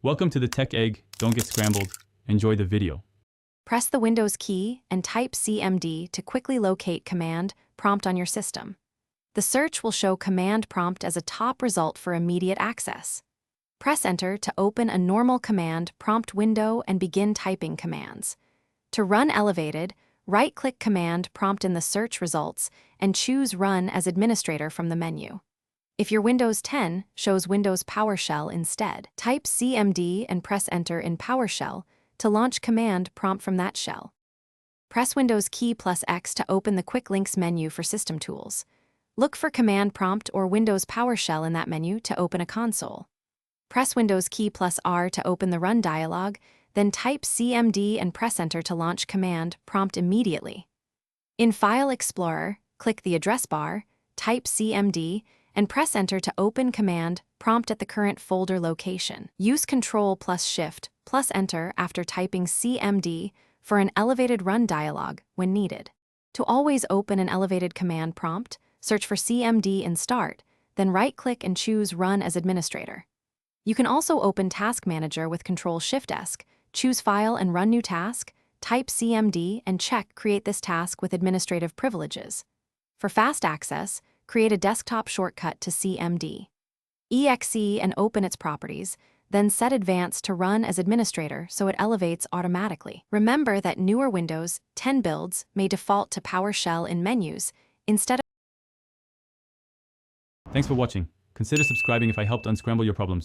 Welcome to the Tech Egg. Don't get scrambled. Enjoy the video. Press the Windows key and type CMD to quickly locate command prompt on your system. The search will show command prompt as a top result for immediate access. Press Enter to open a normal command prompt window and begin typing commands. To run elevated, right-click command prompt in the search results and choose Run as Administrator from the menu. If your Windows 10 shows Windows PowerShell instead, type CMD and press Enter in PowerShell to launch command prompt from that shell. Press Windows key plus X to open the Quick Links menu for system tools. Look for command prompt or Windows PowerShell in that menu to open a console. Press Windows key plus R to open the Run dialog, then type CMD and press Enter to launch command prompt immediately. In File Explorer, click the address bar, type CMD, and press Enter to open command prompt at the current folder location. Use Ctrl plus Shift plus Enter after typing CMD for an elevated run dialog when needed. To always open an elevated command prompt, search for CMD in Start, then right-click and choose Run as Administrator. You can also open Task Manager with Ctrl-Shift-ESC, choose File and Run New Task, type CMD and check Create this task with administrative privileges. For fast access, create a desktop shortcut to CMD. EXE and open its properties, then set Advanced to run as administrator so it elevates automatically. Remember that newer Windows 10 builds may default to PowerShell in menus instead of... Thanks for watching. Consider subscribing if I helped unscramble your problems.